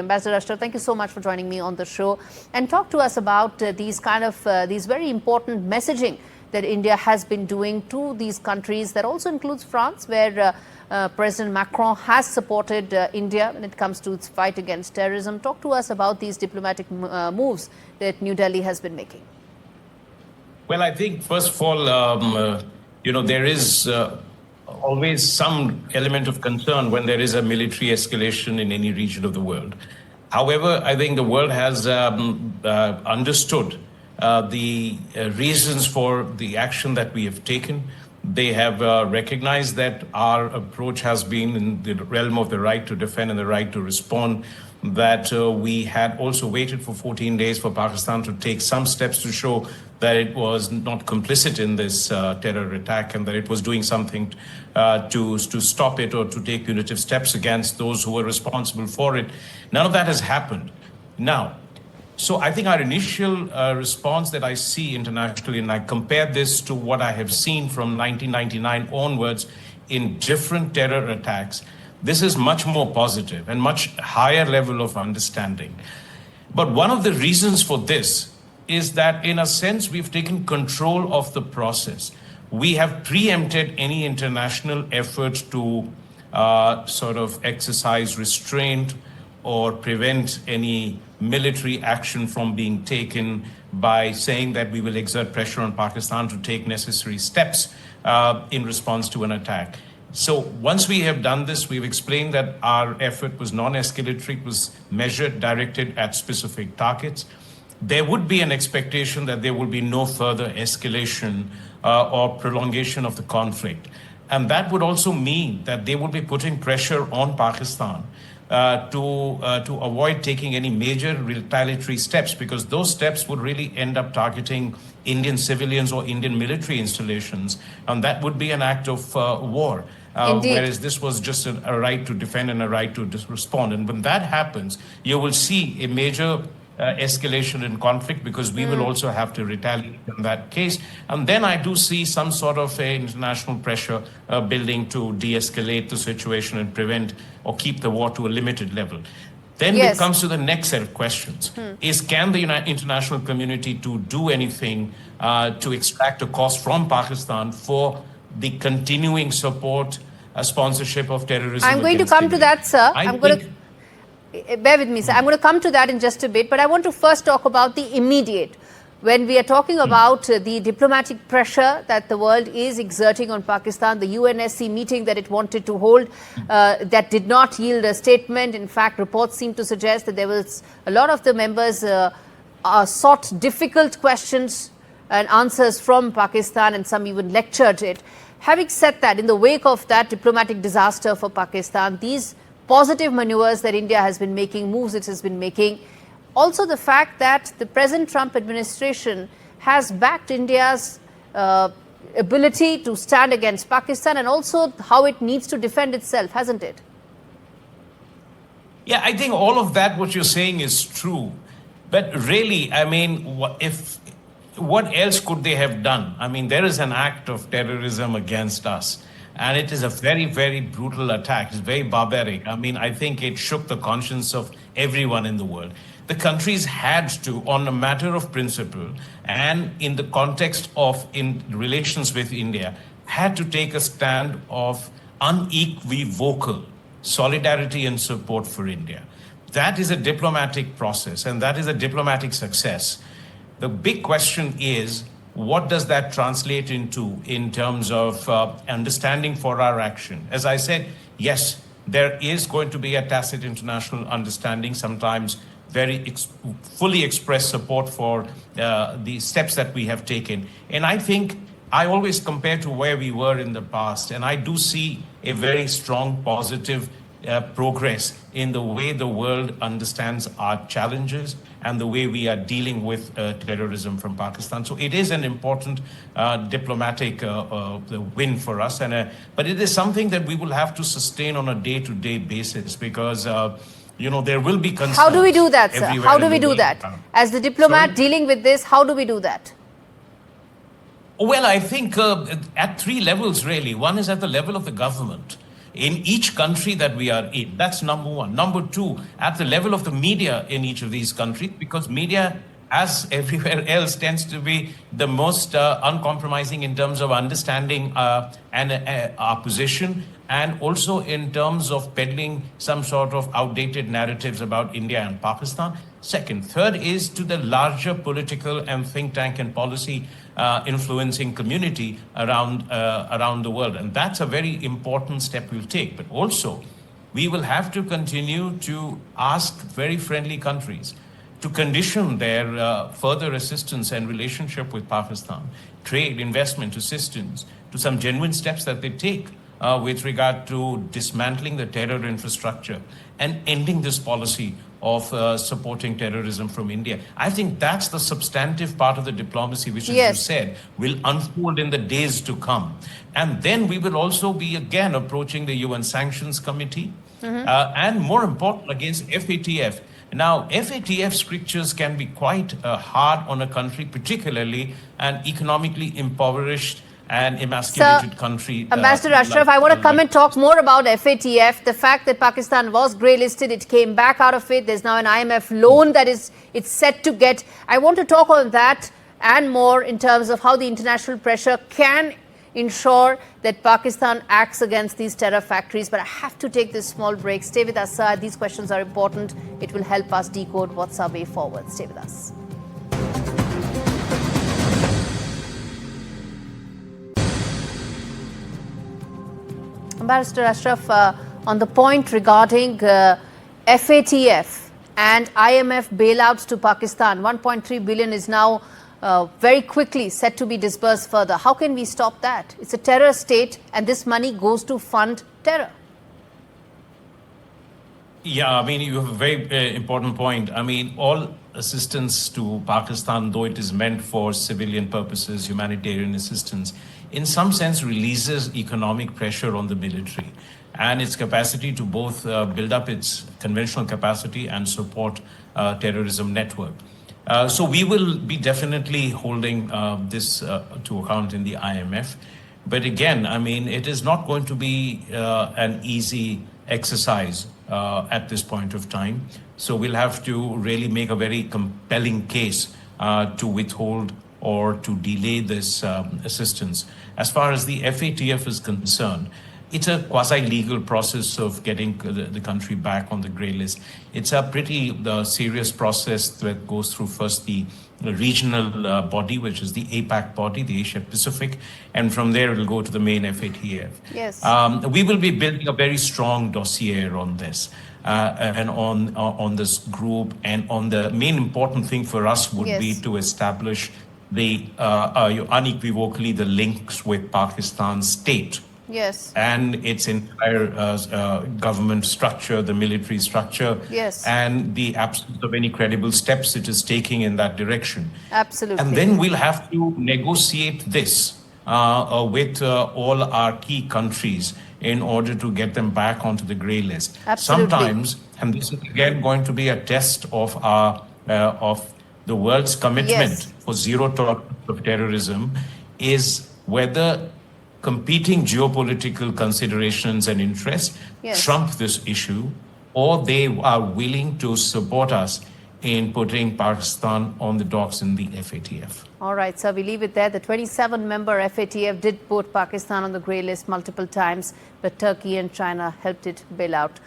Ambassador Ashraf, thank you so much for joining me on the show and talk to us about these very important messaging that India has been doing to these countries. That also includes France, where President Macron has supported India when it comes to its fight against terrorism. Talk to us about these diplomatic moves that New Delhi has been making. Well, I think first of all, there is always some element of concern when there is a military escalation in any region of the world. However, I think the world has understood the reasons for the action that we have taken. They have recognized that our approach has been in the realm of the right to defend and the right to respond, that we had also waited for 14 days for Pakistan to take some steps to show that it was not complicit in this terror attack and that it was doing something to stop it or to take punitive steps against those who were responsible for it. None of that has happened. Now, so I think our initial response that I see internationally, and I compare this to what I have seen from 1999 onwards in different terror attacks, this is much more positive and much higher level of understanding. But one of the reasons for this is that, in a sense, we've taken control of the process. We have preempted any international effort to sort of exercise restraint or prevent any military action from being taken by saying that we will exert pressure on Pakistan to take necessary steps in response to an attack. So once we have done this, we've explained that our effort was non-escalatory, it was measured, directed at specific targets. There would be an expectation that there will be no further escalation or prolongation of the conflict. And that would also mean that they would be putting pressure on Pakistan to avoid taking any major retaliatory steps, because those steps would really end up targeting Indian civilians or Indian military installations, and that would be an act of war. Whereas this was just a right to defend and a right to respond. And when that happens, you will see a major escalation in conflict, because we will also have to retaliate in that case. And then I do see some sort of international pressure building to de-escalate the situation and prevent or keep the war to a limited level. Then it comes to the next set of questions. Can the international community to do anything to extract a cost from Pakistan for the continuing support, sponsorship of terrorism? I'm going to come to that, sir. Bear with me, sir. I'm going to come to that in just a bit, but I want to first talk about the immediate. When we are talking about the diplomatic pressure that the world is exerting on Pakistan, the UNSC meeting that it wanted to hold, that did not yield a statement. In fact, reports seem to suggest that there was a lot of the members sought difficult questions and answers from Pakistan, and some even lectured it. Having said that, in the wake of that diplomatic disaster for Pakistan, these positive maneuvers that India has been making, moves it has been making, also the fact that the present Trump administration has backed India's ability to stand against Pakistan, and also how it needs to defend itself, hasn't it? Yeah, I think all of that, what you're saying, is true. But really, I mean, what else could they have done? I mean, there is an act of terrorism against us. And it is a very, very brutal attack. It's very barbaric. I mean, I think it shook the conscience of everyone in the world. The countries had to, on a matter of principle, and in the context of in relations with India, had to take a stand of unequivocal solidarity and support for India. That is a diplomatic process, and that is a diplomatic success. The big question is, what does that translate into in terms of understanding for our action? As I said, yes, there is going to be a tacit international understanding, sometimes very fully expressed support for the steps that we have taken. And I think I always compare to where we were in the past, and I do see a very strong positive progress in the way the world understands our challenges and the way we are dealing with terrorism from Pakistan. So it is an important diplomatic win for us, but it is something that we will have to sustain on a day-to-day basis, because there will be concerns. How do we do that, sir? How do we do that? As the diplomat dealing with this, how do we do that? Well, I think at three levels, really. One is at the level of the government. in each country that we are in. That's number one. Number two, at the level of the media in each of these countries, because media, as everywhere else, tends to be the most uncompromising in terms of understanding our position, and also in terms of peddling some sort of outdated narratives about India and Pakistan. Second. Third is to the larger political and think tank and policy influencing community around the world. And that's a very important step we'll take. But also, we will have to continue to ask very friendly countries to condition their further assistance and relationship with Pakistan, trade, investment, assistance, to some genuine steps that they take with regard to dismantling the terror infrastructure and ending this policy of supporting terrorism from India. I think that's the substantive part of the diplomacy, which, as you said, will unfold in the days to come. And then we will also be again approaching the UN Sanctions Committee, and more important, against FATF. Now, FATF strictures can be quite hard on a country, particularly an economically impoverished and emasculated country. Ambassador Ashraf, I want to come and talk more about FATF. The fact that Pakistan was grey-listed, it came back out of it. There's now an IMF loan that it's set to get. I want to talk on that and more in terms of how the international pressure can ensure that Pakistan acts against these terror factories. But I have to take this small break. Stay with us, sir. These questions are important. It will help us decode what's our way forward. Stay with us. Ambassador Ashraf, on the point regarding FATF and IMF bailouts to Pakistan, 1.3 billion is now very quickly set to be disbursed further. How can we stop that? It's a terror state and this money goes to fund terror. Yeah, I mean, you have a very important point. I mean, all assistance to Pakistan, though it is meant for civilian purposes, humanitarian assistance, in some sense releases economic pressure on the military and its capacity to both build up its conventional capacity and support terrorism network. So we will be definitely holding this to account in the IMF. But again, I mean, it is not going to be an easy exercise at this point of time. So we'll have to really make a very compelling case to withhold or to delay this assistance. As far as the FATF is concerned, it's a quasi-legal process of getting the country back on the grey list. It's a pretty serious process that goes through first the regional body, which is the APAC body, the Asia Pacific, and from there it will go to the main FATF. Yes. We will be building a very strong dossier on this. And on this group, and on the main important thing for us would be to establish the unequivocally the links with Pakistan state. Yes. And its entire government structure, the military structure, and the absence of any credible steps it is taking in that direction. Absolutely. And then we'll have to negotiate this with all our key countries in order to get them back onto the grey list. Absolutely. Sometimes, and this is again going to be a test of our of the world's commitment for zero tolerance of terrorism, is whether competing geopolitical considerations and interests trump this issue, or they are willing to support us in putting Pakistan on the docks in the FATF. All right, so we leave it there. The 27-member FATF did put Pakistan on the grey list multiple times, but Turkey and China helped it bail out.